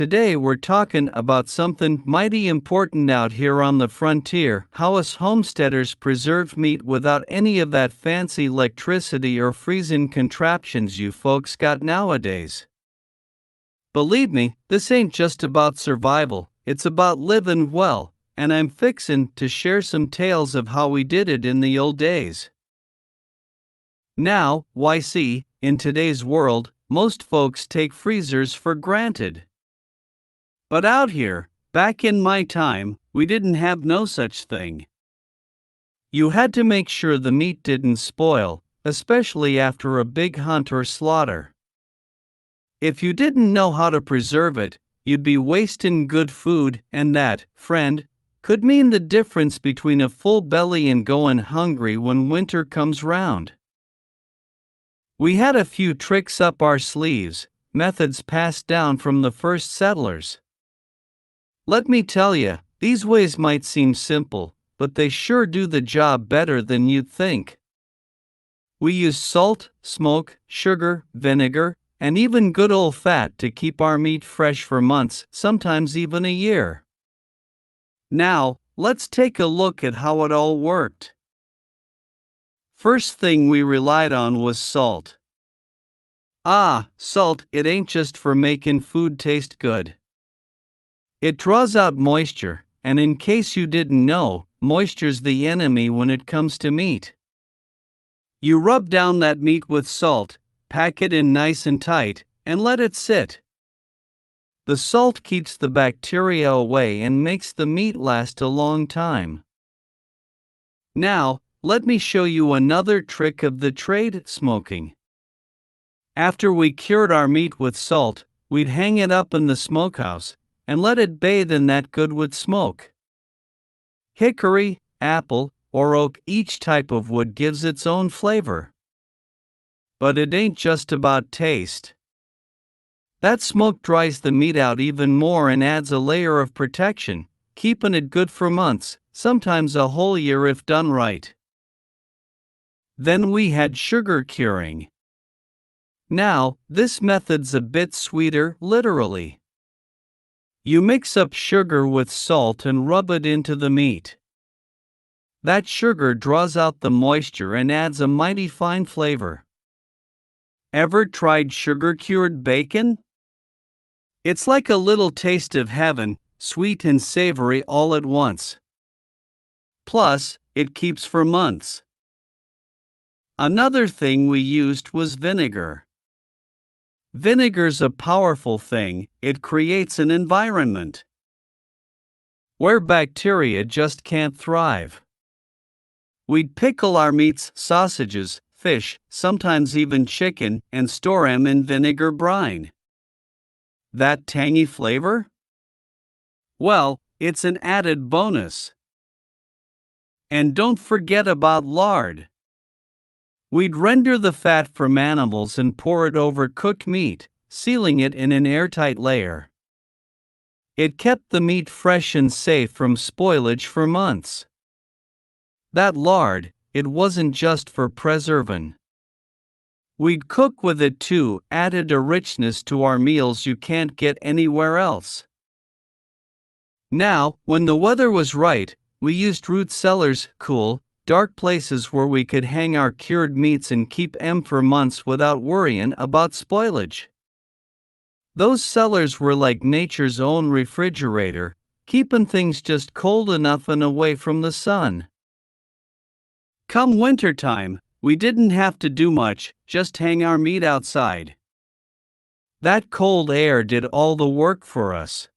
Today we're talking about something mighty important out here on the frontier, how us homesteaders preserve meat without any of that fancy electricity or freezing contraptions you folks got nowadays. Believe me, this ain't just about survival, it's about living well, and I'm fixin' to share some tales of how we did it in the old days. Now, why see, in today's world, most folks take freezers for granted. But out here, back in my time, we didn't have no such thing. You had to make sure the meat didn't spoil, especially after a big hunt or slaughter. If you didn't know how to preserve it, you'd be wasting good food, and that, friend, could mean the difference between a full belly and going hungry when winter comes round. We had a few tricks up our sleeves, methods passed down from the first settlers. Let me tell you, these ways might seem simple, but they sure do the job better than you'd think. We use salt, smoke, sugar, vinegar, and even good old fat to keep our meat fresh for months, sometimes even a year. Now, let's take a look at how it all worked. First thing we relied on was salt. Salt, it ain't just for making food taste good. It draws out moisture, and in case you didn't know, moisture's the enemy when it comes to meat. You rub down that meat with salt, pack it in nice and tight, and let it sit. The salt keeps the bacteria away and makes the meat last a long time. Now, let me show you another trick of the trade, smoking. After we cured our meat with salt, we'd hang it up in the smokehouse and let it bathe in that goodwood smoke. Hickory, apple, or oak, each type of wood gives its own flavor. But it ain't just about taste. That smoke dries the meat out even more and adds a layer of protection, keeping it good for months, sometimes a whole year if done right. Then we had sugar curing. Now, this method's a bit sweeter, literally. You mix up sugar with salt and rub it into the meat. That sugar draws out the moisture and adds a mighty fine flavor. Ever tried sugar-cured bacon? It's like a little taste of heaven, sweet and savory all at once. Plus, it keeps for months. Another thing we used was vinegar. Vinegar's a powerful thing, it creates an environment where bacteria just can't thrive. We'd pickle our meats, sausages, fish, sometimes even chicken, and store 'em in vinegar brine. That tangy flavor? Well, it's an added bonus. And don't forget about lard. We'd render the fat from animals and pour it over cooked meat, sealing it in an airtight layer. It kept the meat fresh and safe from spoilage for months. That lard, it wasn't just for preserving. We'd cook with it too, added a richness to our meals you can't get anywhere else. Now, when the weather was right, we used root cellars, cool, dark places where we could hang our cured meats and keep 'em for months without worrying about spoilage. Those cellars were like nature's own refrigerator, keeping things just cold enough and away from the sun. Come wintertime, we didn't have to do much, just hang our meat outside. That cold air did all the work for us.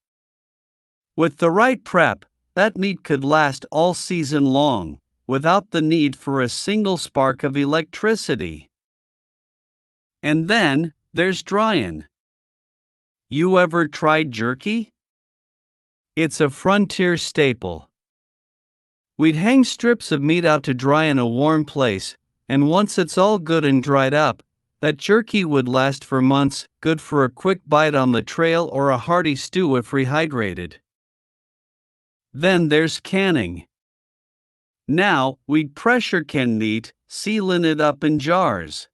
With the right prep, that meat could last all season long, without the need for a single spark of electricity. And then, there's drying. You ever tried jerky? It's a frontier staple. We'd hang strips of meat out to dry in a warm place, and once it's all good and dried up, that jerky would last for months, good for a quick bite on the trail or a hearty stew if rehydrated. Then there's canning. Now, we'd pressure can meat, sealing it up in jars.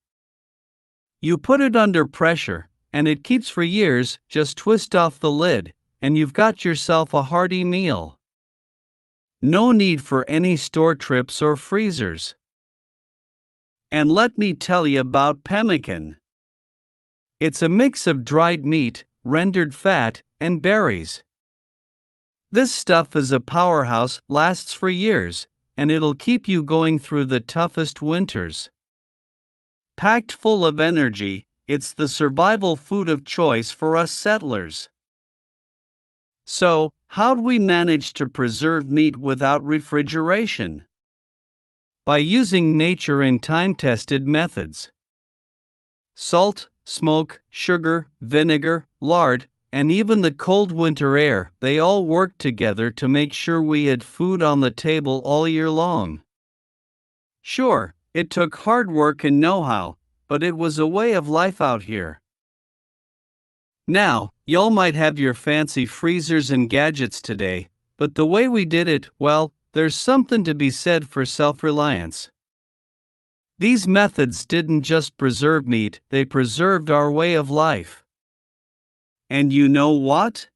You put it under pressure, and it keeps for years. Just twist off the lid, and you've got yourself a hearty meal. No need for any store trips or freezers. And let me tell you about pemmican. It's a mix of dried meat, rendered fat, and berries. This stuff is a powerhouse, lasts for years, and it'll keep you going through the toughest winters. Packed full of energy, it's the survival food of choice for us settlers. So, how'd we manage to preserve meat without refrigeration? By using nature and time-tested methods. Salt, smoke, sugar, vinegar, lard, and even the cold winter air, they all worked together to make sure we had food on the table all year long. Sure, it took hard work and know-how, but it was a way of life out here. Now, y'all might have your fancy freezers and gadgets today, but the way we did it, well, there's something to be said for self-reliance. These methods didn't just preserve meat, they preserved our way of life. And you know what?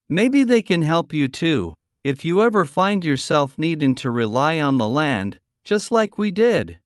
Maybe they can help you too, if you ever find yourself needing to rely on the land, just like we did.